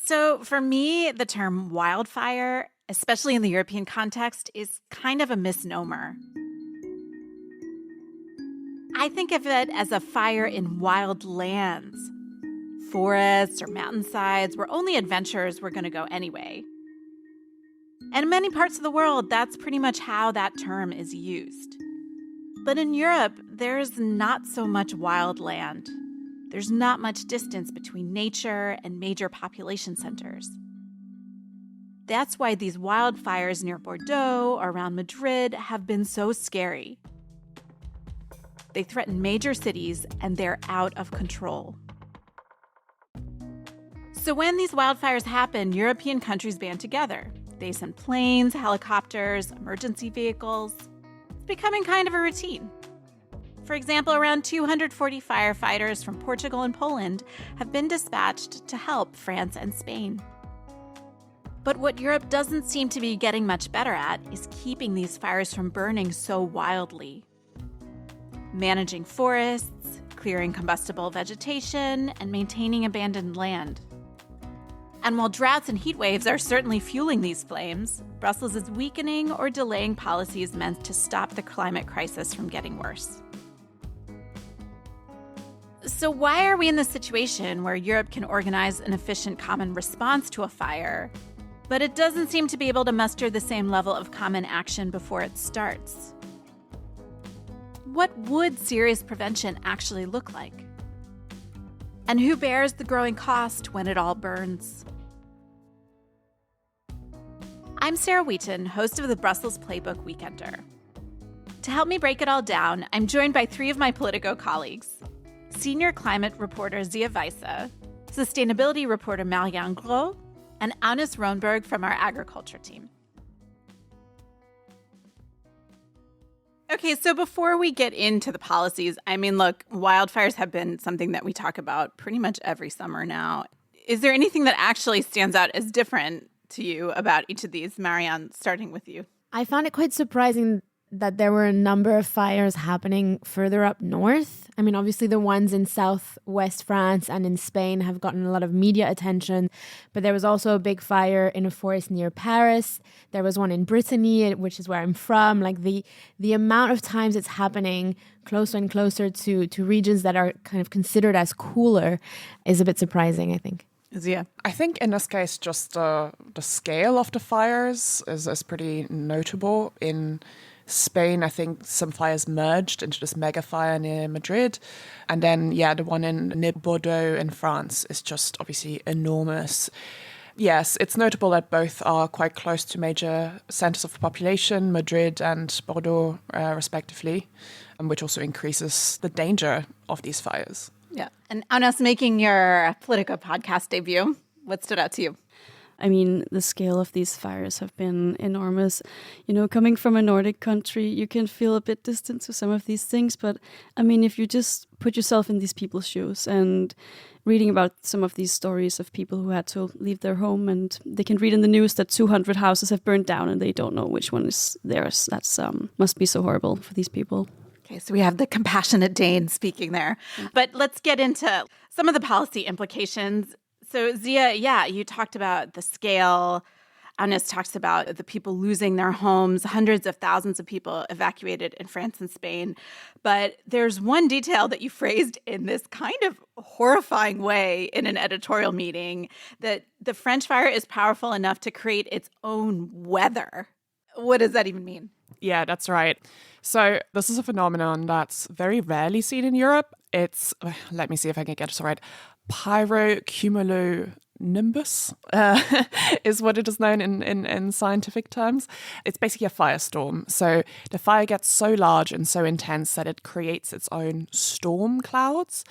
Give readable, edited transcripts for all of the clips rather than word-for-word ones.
So for me, the term wildfire, especially in the European context, is kind of a misnomer. I think of it as a fire in wild lands, forests or mountainsides where only adventurers were going to go anyway. And in many parts of the world, that's pretty much how that term is used. But in Europe, there's not so much wild land. There's not much distance between nature and major population centers. That's why these wildfires near Bordeaux or around Madrid have been so scary. They threaten major cities, and they're out of control. So when these wildfires happen, European countries band together. They send planes, helicopters, emergency vehicles. It's becoming kind of a routine. For example, around 240 firefighters from Portugal and Poland have been dispatched to help France and Spain. But what Europe doesn't seem to be getting much better at is keeping these fires from burning so wildly. Managing forests, clearing combustible vegetation, and maintaining abandoned land. And while droughts and heat waves are certainly fueling these flames, Brussels is weakening or delaying policies meant to stop the climate crisis from getting worse. So why are we in this situation where Europe can organize an efficient common response to a fire, but it doesn't seem to be able to muster the same level of common action before it starts? What would serious prevention actually look like? And who bears the growing cost when it all burns? I'm Sarah Wheaton, host of the Brussels Playbook Weekender. To help me break it all down, I'm joined by three of my Politico colleagues: senior climate reporter Zia Weise, sustainability reporter Marianne Gros, and Agnes Rønberg from our agriculture team. Okay, so before we get into the policies, I mean, look, wildfires have been something that we talk about pretty much every summer now. Is there anything that actually stands out as different to you about each of these? Marianne, starting with you. I found it quite surprising that there were a number of fires happening further up north. I mean, obviously the ones in southwest France and in Spain have gotten a lot of media attention, but there was also a big fire in a forest near Paris. There was one in Brittany, which is where I'm from. Like the amount of times it's happening closer and closer to regions that are kind of considered as cooler is a bit surprising, I think. Zia. I think in this case, just the scale of the fires is pretty notable. In Spain, I think some fires merged into this mega fire near Madrid. And then, the one near Bordeaux in France is just obviously enormous. Yes, it's notable that both are quite close to major centers of the population, Madrid and Bordeaux, respectively, which also increases the danger of these fires. Yeah. And Agnes, making your Politico podcast debut, what stood out to you? I mean, the scale of these fires have been enormous. You know, coming from a Nordic country, you can feel a bit distant to some of these things. But I mean, if you just put yourself in these people's shoes and reading about some of these stories of people who had to leave their home, and they can read in the news that 200 houses have burned down and they don't know which one is theirs. That's must be so horrible for these people. Okay, so we have the compassionate Dane speaking there. But let's get into some of the policy implications. So Zia, you talked about the scale. Agnes talks about the people losing their homes, hundreds of thousands of people evacuated in France and Spain. But there's one detail that you phrased in this kind of horrifying way in an editorial meeting, that the French fire is powerful enough to create its own weather. What does that even mean? Yeah, that's right. So this is a phenomenon that's very rarely seen in Europe. It's, let me see if I can get it right, pyrocumulonimbus is what it is known in scientific terms. It's basically a firestorm. So the fire gets so large and so intense that it creates its own storm clouds.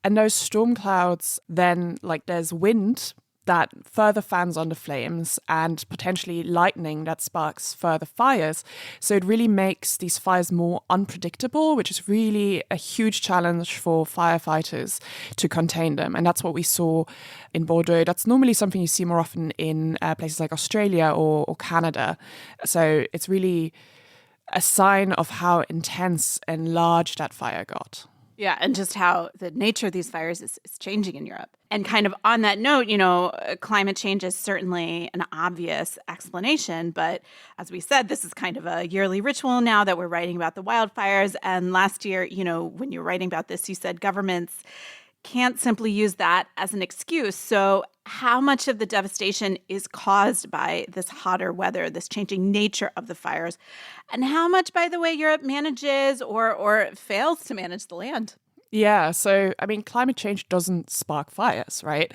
And those storm clouds then, there's wind that further fans on the flames and potentially lightning that sparks further fires. So it really makes these fires more unpredictable, which is really a huge challenge for firefighters to contain them. And that's what we saw in Bordeaux. That's normally something you see more often in places like Australia or Canada. So it's really a sign of how intense and large that fire got. Yeah, and just how the nature of these fires is changing in Europe. And kind of on that note, climate change is certainly an obvious explanation. But as we said, this is kind of a yearly ritual now that we're writing about the wildfires. And last year, when you were writing about this, you said governments can't simply use that as an excuse. So how much of the devastation is caused by this hotter weather, this changing nature of the fires? And how much, by the way, Europe manages or fails to manage the land? Yeah, so climate change doesn't spark fires, right?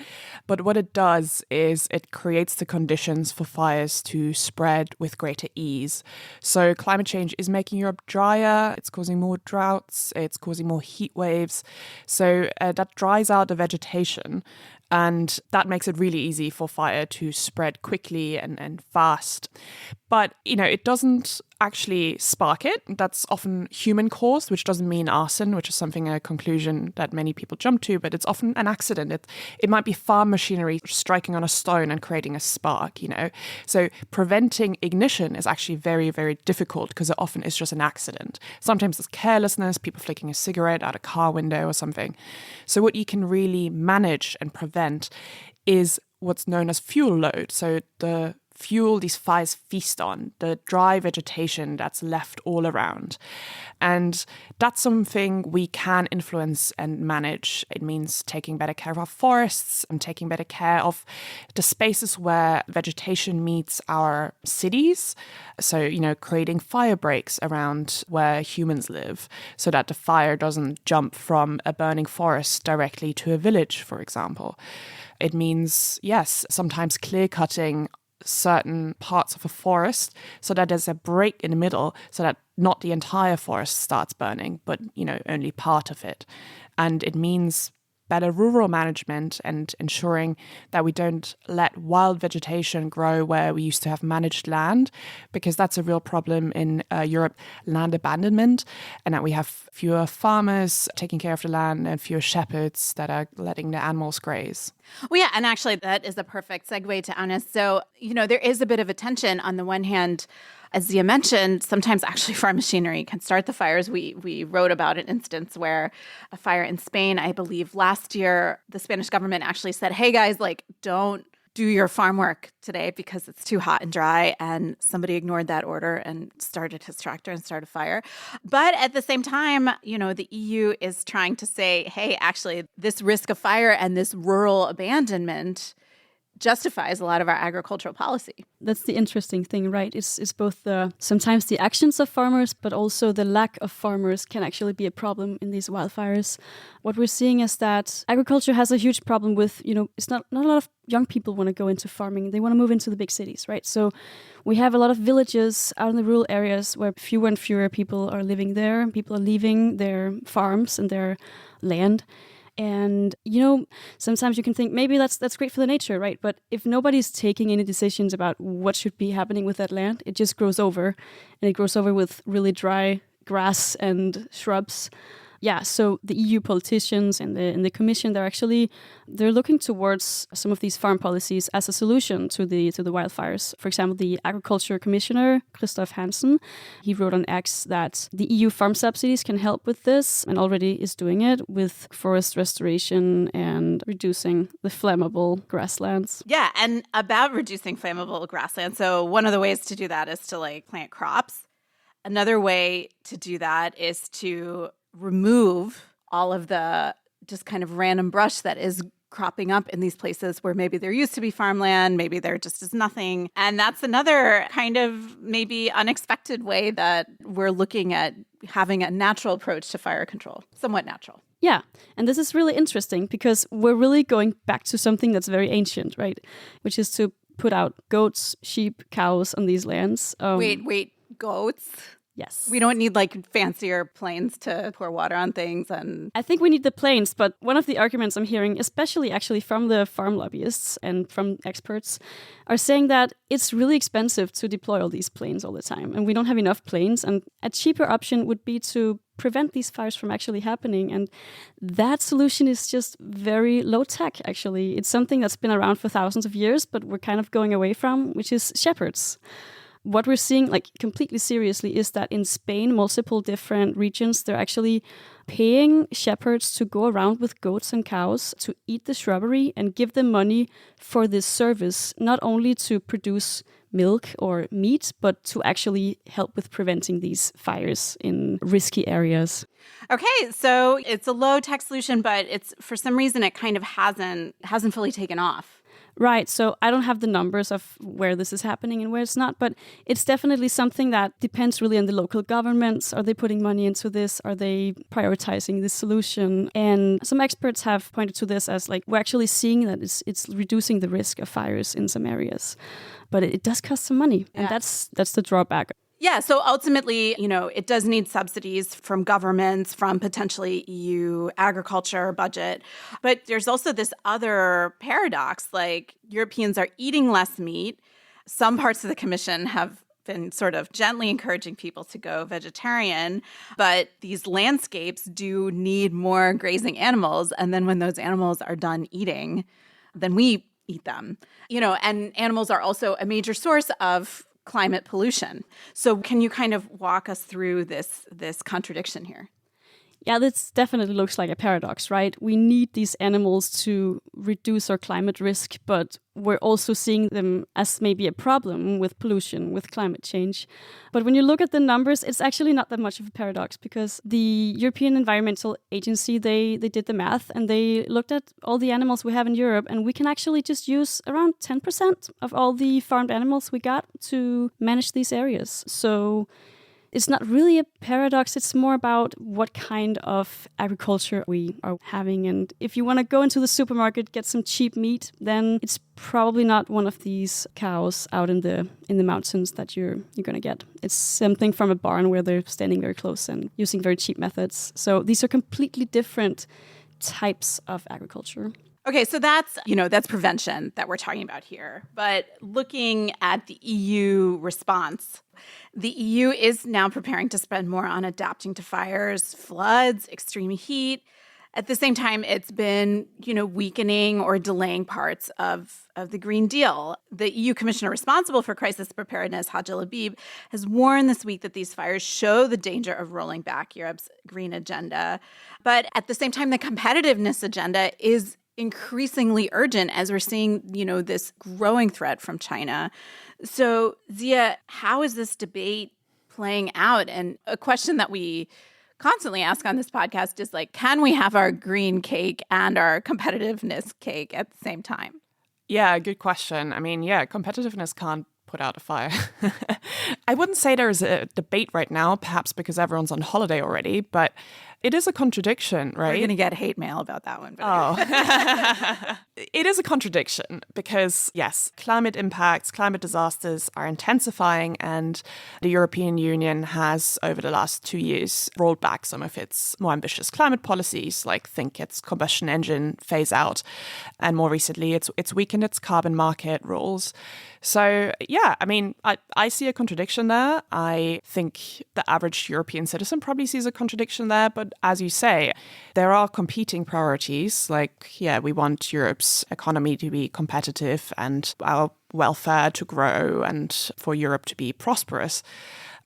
But what it does is it creates the conditions for fires to spread with greater ease. So climate change is making Europe drier, it's causing more droughts, it's causing more heat waves. So that dries out the vegetation. And that makes it really easy for fire to spread quickly and fast. But, it doesn't actually spark it. That's often human caused, which doesn't mean arson, which is a conclusion that many people jump to, but it's often an accident. It might be farm machinery striking on a stone and creating a spark, So preventing ignition is actually very, very difficult because it often is just an accident. Sometimes it's carelessness, people flicking a cigarette out a car window or something. So what you can really manage and prevent is what's known as fuel load. So the fuel these fires feast on, the dry vegetation that's left all around. And that's something we can influence and manage. It means taking better care of our forests and taking better care of the spaces where vegetation meets our cities. So, creating fire breaks around where humans live so that the fire doesn't jump from a burning forest directly to a village, for example. It means, yes, sometimes clear cutting certain parts of a forest so that there's a break in the middle so that not the entire forest starts burning, but, only part of it. And it means better rural management and ensuring that we don't let wild vegetation grow where we used to have managed land, because that's a real problem in Europe, land abandonment, and that we have fewer farmers taking care of the land and fewer shepherds that are letting the animals graze. Well, yeah, and actually that is a perfect segue to Agnes. So, there is a bit of a tension. On the one hand, as Zia mentioned, sometimes actually farm machinery can start the fires. We wrote about an instance where a fire in Spain, I believe last year, the Spanish government actually said, hey guys, don't do your farm work today because it's too hot and dry. And somebody ignored that order and started his tractor and started a fire. But at the same time, the EU is trying to say, hey, actually, this risk of fire and this rural abandonment justifies a lot of our agricultural policy. That's the interesting thing, right? It's both sometimes the actions of farmers, but also the lack of farmers can actually be a problem in these wildfires. What we're seeing is that agriculture has a huge problem with, it's not a lot of young people want to go into farming. They want to move into the big cities, right? So we have a lot of villages out in the rural areas where fewer and fewer people are living there. People are leaving their farms and their land. And, sometimes you can think maybe that's great for the nature, right? But if nobody's taking any decisions about what should be happening with that land, it just grows over. And it grows over with really dry grass and shrubs. Yeah, so the EU politicians and the Commission, they're looking towards some of these farm policies as a solution to the wildfires. For example, the Agriculture Commissioner, Christoph Hansen, he wrote on X that the EU farm subsidies can help with this and already is doing it with forest restoration and reducing the flammable grasslands. Yeah, and about reducing flammable grasslands. So one of the ways to do that is to plant crops. Another way to do that is to remove all of the just kind of random brush that is cropping up in these places where maybe there used to be farmland, maybe there just is nothing. And that's another kind of maybe unexpected way that we're looking at having a natural approach to fire control, somewhat natural. Yeah, and this is really interesting because we're really going back to something that's very ancient, right? Which is to put out goats, sheep, cows on these lands. Wait, goats? Yes. We don't need fancier planes to pour water on things. And I think we need the planes, but one of the arguments I'm hearing, especially actually from the farm lobbyists and from experts, are saying that it's really expensive to deploy all these planes all the time. And we don't have enough planes. And a cheaper option would be to prevent these fires from actually happening. And that solution is just very low tech, actually. It's something that's been around for thousands of years, but we're kind of going away from, which is shepherds. what we're seeing, like completely seriously, is that in Spain, multiple different regions, they're actually paying shepherds to go around with goats and cows to eat the shrubbery and give them money for this service, not only to produce milk or meat, but to actually help with preventing these fires in risky areas. Okay, so it's a low-tech solution, but it's for some reason it kind of hasn't fully taken off. Right, so I don't have the numbers of where this is happening and where it's not, but it's definitely something that depends really on the local governments. Are they putting money into this? Are they prioritizing this solution? And some experts have pointed to this as like, we're actually seeing that it's reducing the risk of fires in some areas. But it does cost some money, and that's the drawback. Yeah, so ultimately, it does need subsidies from governments, from potentially EU agriculture budget. But there's also this other paradox, like Europeans are eating less meat. Some parts of the Commission have been sort of gently encouraging people to go vegetarian, but these landscapes do need more grazing animals. And then when those animals are done eating, then we eat them. And animals are also a major source of climate pollution. So can you kind of walk us through this contradiction here? Yeah, this definitely looks like a paradox, right? We need these animals to reduce our climate risk, but we're also seeing them as maybe a problem with pollution, with climate change. But when you look at the numbers, it's actually not that much of a paradox, because the European Environmental Agency, they did the math and they looked at all the animals we have in Europe, and we can actually just use around 10% of all the farmed animals we got to manage these areas. So it's not really a paradox. It's more about what kind of agriculture we are having. And if you want to go into the supermarket, get some cheap meat, then it's probably not one of these cows out in the mountains that you're going to get. It's something from a barn where they're standing very close and using very cheap methods. So these are completely different types of agriculture. Okay, so that's prevention that we're talking about here. But looking at the EU response, the EU is now preparing to spend more on adapting to fires, floods, extreme heat. At the same time, it's been, weakening or delaying parts of the Green Deal. The EU commissioner responsible for crisis preparedness, Hajj El Habib, has warned this week that these fires show the danger of rolling back Europe's green agenda. But at the same time, the competitiveness agenda is increasingly urgent as we're seeing, this growing threat from China. So, Zia, how is this debate playing out? And a question that we constantly ask on this podcast is like, can we have our green cake and our competitiveness cake at the same time? Yeah, good question. I mean, competitiveness can't put out a fire. I wouldn't say there is a debate right now, perhaps because everyone's on holiday already, but it is a contradiction, right? We're going to get hate mail about that one. It is a contradiction because, yes, climate impacts, climate disasters are intensifying, and the European Union has, over the last 2 years, rolled back some of its more ambitious climate policies, like think its combustion engine phase out. And more recently, it's weakened its carbon market rules. So, I mean, I see a contradiction there. I think the average European citizen probably sees a contradiction there. But as you say, there are competing priorities. Like, we want Europe's economy to be competitive and our welfare to grow and for Europe to be prosperous.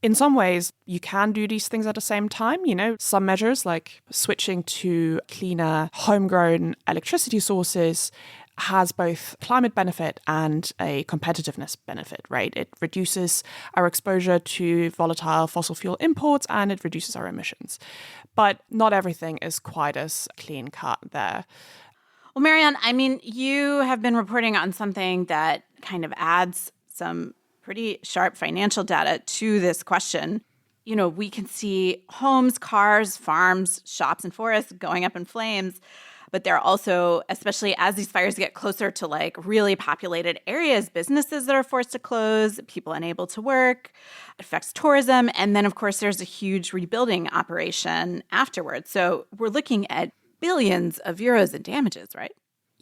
In some ways, you can do these things at the same time. Some measures like switching to cleaner, homegrown electricity sources has both climate benefit and a competitiveness benefit, right? It reduces our exposure to volatile fossil fuel imports and it reduces our emissions. But not everything is quite as clean cut there. Well, Marianne, I mean, you have been reporting on something that kind of adds some pretty sharp financial data to this question. We can see homes, cars, farms, shops, and forests going up in flames. But there are also, especially as these fires get closer to like really populated areas, businesses that are forced to close, people unable to work, it affects tourism. And then, of course, there's a huge rebuilding operation afterwards. So we're looking at billions of euros in damages, right?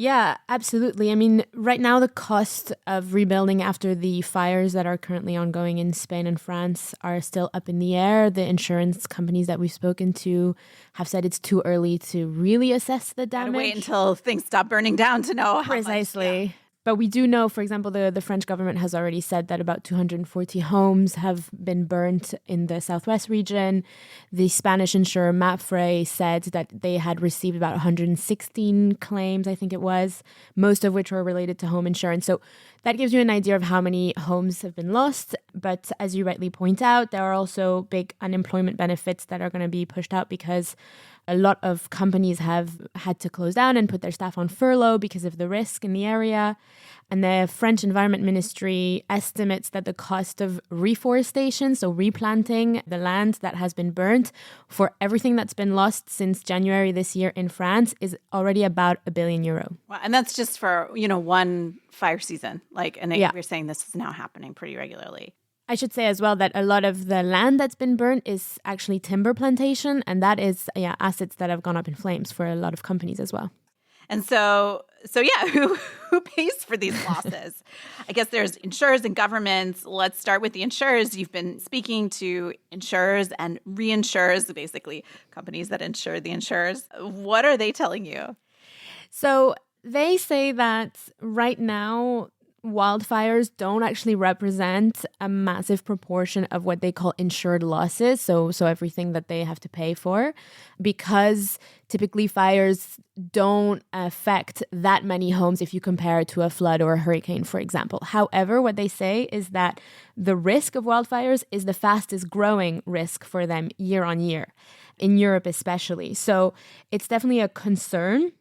Yeah, absolutely. I mean, right now, the cost of rebuilding after the fires that are currently ongoing in Spain and France are still up in the air. The insurance companies that we've spoken to have said it's too early to really assess the damage. Gotta wait until things stop burning down to know how Precisely. much, But we do know, for example, the French government has already said that about 240 homes have been burnt in the southwest region. The Spanish insurer Mapfre said that they had received about 116 claims, I think it was, most of which were related to home insurance. So that gives you an idea of how many homes have been lost. But as you rightly point out, there are also big unemployment benefits that are going to be pushed out because a lot of companies have had to close down and put their staff on furlough because of the risk in the area. And the French Environment Ministry estimates that the cost of reforestation, so replanting the land that has been burnt, for everything that's been lost since January this year in France is already about €1 billion. Wow. And that's just for, one fire season. You're saying this is now happening pretty regularly. I should say as well that a lot of the land that's been burnt is actually timber plantation, and that is assets that have gone up in flames for a lot of companies as well. And so who pays for these losses? I guess there's insurers and governments. Let's start with the insurers. You've been speaking to insurers and reinsurers, basically companies that insure the insurers. What are they telling you? So they say that right now, wildfires don't actually represent a massive proportion of what they call insured losses, so everything that they have to pay for, because typically fires don't affect that many homes if you compare it to a flood or a hurricane, for example. However, what they say is that the risk of wildfires is the fastest growing risk for them year on year, in Europe especially. So it's definitely a concern.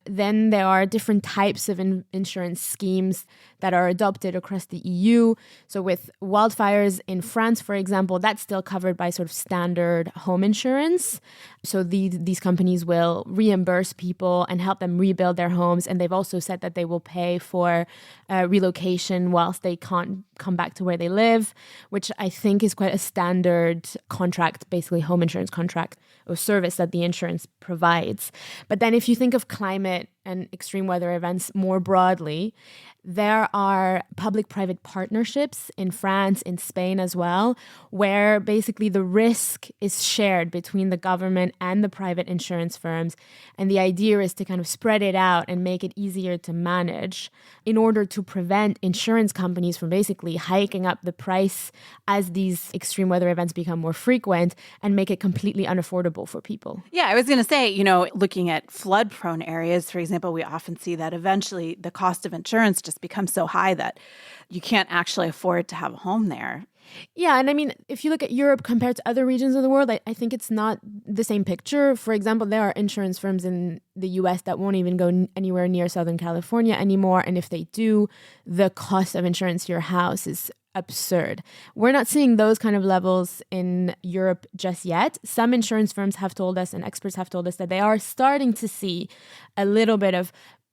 Then there are different types of insurance schemes that are adopted across the EU. So with wildfires in France, for example, that's still covered by sort of standard home insurance. So these companies will reimburse people and help them rebuild their homes. And they've also said that they will pay for relocation whilst they can't come back to where they live, which I think is quite a standard contract, basically home insurance contract or service that the insurance provides. But then if you think of climate and extreme weather events more broadly, there are public-private partnerships in France, in Spain as well, where basically the risk is shared between the government and the private insurance firms. And the idea is to kind of spread it out and make it easier to manage in order to prevent insurance companies from basically hiking up the price as these extreme weather events become more frequent and make it completely unaffordable for people. Yeah, I was going to say, looking at flood-prone areas, for example, we often see that eventually the cost of insurance just becomes so high that you can't actually afford to have a home there. Yeah, and I mean, if you look at Europe compared to other regions of the world, I think it's not the same picture. For example, there are insurance firms in the US that won't even go anywhere near Southern California anymore. And if they do, the cost of insurance to your house is absurd. We're not seeing those kind of levels in Europe just yet. Some insurance firms have told us and experts have told us that they are starting to see a little bit of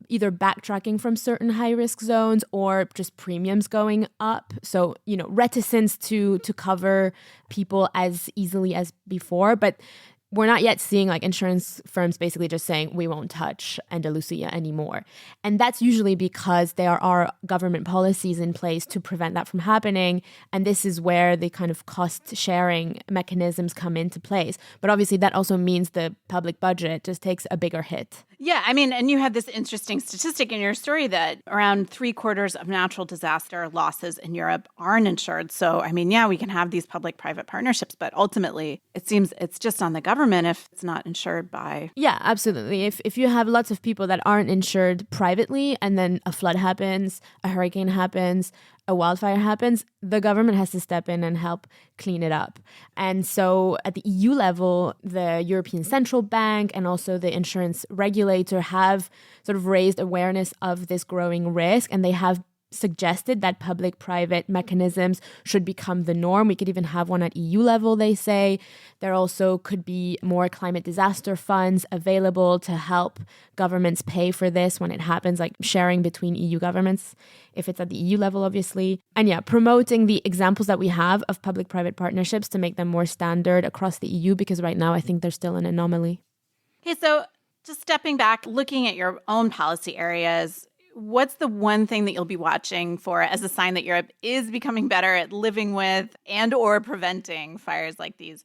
either backtracking from certain high-risk zones or just premiums going up. So, reticence to cover people as easily as before. But we're not yet seeing insurance firms basically just saying we won't touch Andalusia anymore. And that's usually because there are government policies in place to prevent that from happening. And this is where the kind of cost sharing mechanisms come into place. But obviously that also means the public budget just takes a bigger hit. Yeah, I mean, and you had this interesting statistic in your story that around 3/4 of natural disaster losses in Europe aren't insured. So, I mean, yeah, we can have these public-private partnerships, but ultimately it seems it's just on the government if it's not insured by... Yeah, absolutely. If you have lots of people that aren't insured privately and then a flood happens, a hurricane happens, a wildfire happens, the government has to step in and help clean it up. And so at the EU level, the European Central Bank and also the insurance regulator have sort of raised awareness of this growing risk, and they have suggested that public-private mechanisms should become the norm. We could even have one at EU level, they say. There also could be more climate disaster funds available to help governments pay for this when it happens, like sharing between EU governments, if it's at the EU level, obviously. And yeah, promoting the examples that we have of public-private partnerships to make them more standard across the EU, because right now I think there's still an anomaly. Okay, so just stepping back, looking at your own policy areas, what's the one thing that you'll be watching for as a sign that Europe is becoming better at living with and or preventing fires like these?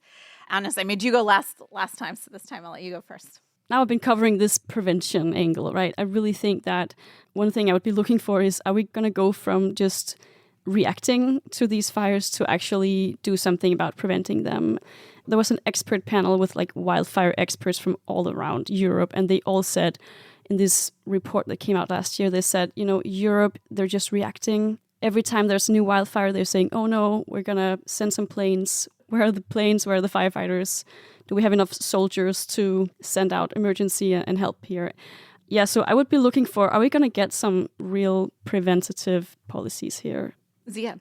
Agnes, I made you go last time, so this time I'll let you go first. now I've been covering this prevention angle, right? I really think that one thing I would be looking for is, are we going to go from just reacting to these fires to actually do something about preventing them? There was an expert panel with like wildfire experts from all around Europe, and they all said in this report that came out last year, they said, Europe, they're just reacting. Every time there's a new wildfire, they're saying, oh no, we're going to send some planes. Where are the planes? Where are the firefighters? Do we have enough soldiers to send out emergency and help here? Yeah, so I would be looking for, are we going to get some real preventative policies here? Zia.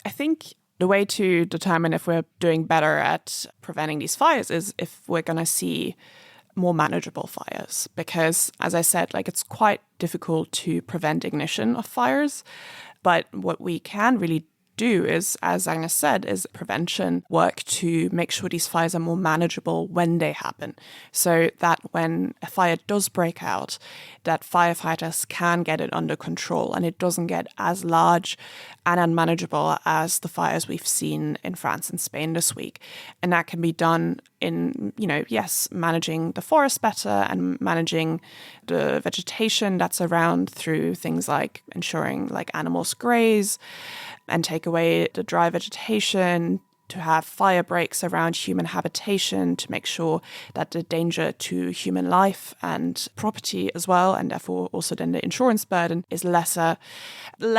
I think the way to determine if we're doing better at preventing these fires is if we're going to see more manageable fires. Because, as I said, it's quite difficult to prevent ignition of fires. But what we can really do is, as Agnes said, is prevention work to make sure these fires are more manageable when they happen. So that when a fire does break out, that firefighters can get it under control and it doesn't get as large and unmanageable as the fires we've seen in France and Spain this week. And that can be done in, managing the forest better and managing the vegetation that's around through things like ensuring animals graze and take away the dry vegetation, to have fire breaks around human habitation to make sure that the danger to human life and property as well, and therefore also then the insurance burden, is less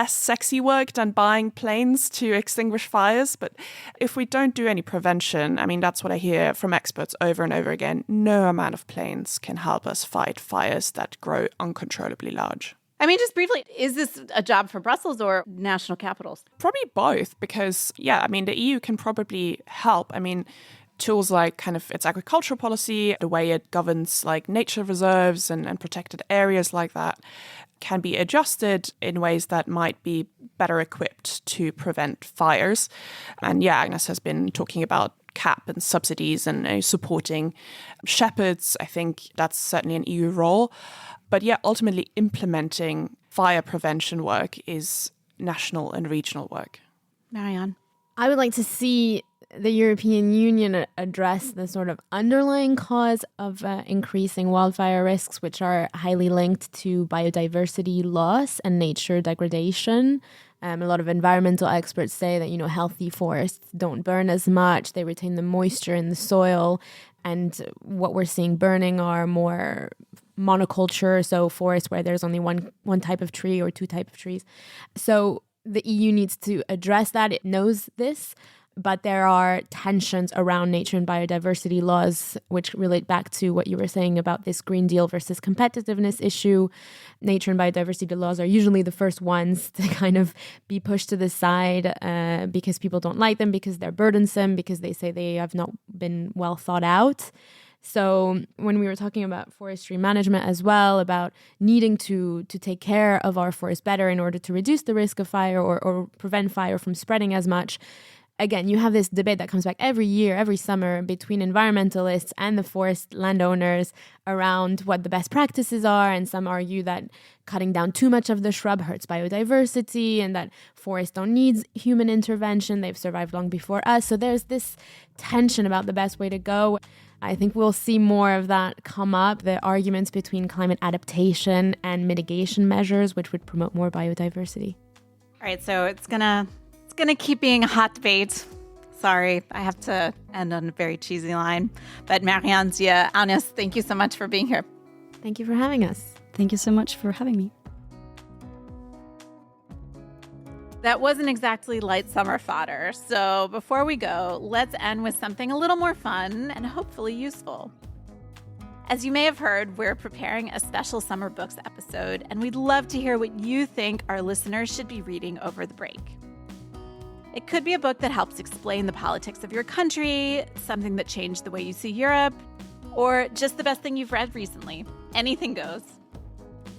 sexy work than buying planes to extinguish fires. But if we don't do any prevention, that's what I hear from experts over and over again, no amount of planes can help us fight fires that grow uncontrollably large. Just briefly, is this a job for Brussels or national capitals? Probably both, because, the EU can probably help. Tools like its agricultural policy, the way it governs nature reserves and protected areas like that can be adjusted in ways that might be better equipped to prevent fires. And Agnes has been talking about CAP and subsidies and supporting shepherds. I think that's certainly an EU role. But ultimately implementing fire prevention work is national and regional work. Marianne. I would like to see the European Union address the sort of underlying cause of increasing wildfire risks, which are highly linked to biodiversity loss and nature degradation. A lot of environmental experts say that, healthy forests don't burn as much. They retain the moisture in the soil. And what we're seeing burning are more monoculture, so forests where there's only one type of tree or two types of trees. So the EU needs to address that. It knows this, but there are tensions around nature and biodiversity laws, which relate back to what you were saying about this Green Deal versus competitiveness issue. Nature and biodiversity laws are usually the first ones to kind of be pushed to the side because people don't like them, because they're burdensome, because they say they have not been well thought out. So when we were talking about forestry management as well, about needing to take care of our forests better in order to reduce the risk of fire or prevent fire from spreading as much, again, you have this debate that comes back every year, every summer, between environmentalists and the forest landowners around what the best practices are. And some argue that cutting down too much of the shrub hurts biodiversity and that forests don't need human intervention. They've survived long before us. So there's this tension about the best way to go. I think we'll see more of that come up, the arguments between climate adaptation and mitigation measures, which would promote more biodiversity. All right, so it's gonna keep being a hot debate. Sorry, I have to end on a very cheesy line. But Marianne, Zia, Agnes, thank you so much for being here. Thank you for having us. Thank you so much for having me. That wasn't exactly light summer fodder. So before we go, let's end with something a little more fun and hopefully useful. As you may have heard, we're preparing a special summer books episode, and we'd love to hear what you think our listeners should be reading over the break. It could be a book that helps explain the politics of your country, something that changed the way you see Europe, or just the best thing you've read recently. Anything goes.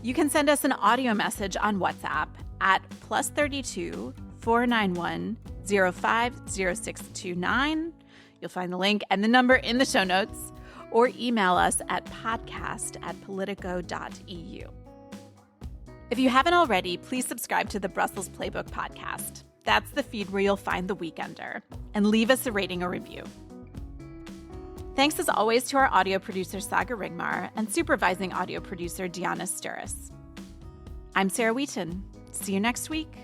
You can send us an audio message on WhatsApp at +32 491 050629. You'll find the link and the number in the show notes, or email us at podcast@politico.eu. If you haven't already, please subscribe to the Brussels Playbook podcast. That's the feed where you'll find The Weekender, and leave us a rating or review. Thanks as always to our audio producer, Saga Ringmar, and supervising audio producer, Diana Sturis. I'm Sarah Wheaton. See you next week.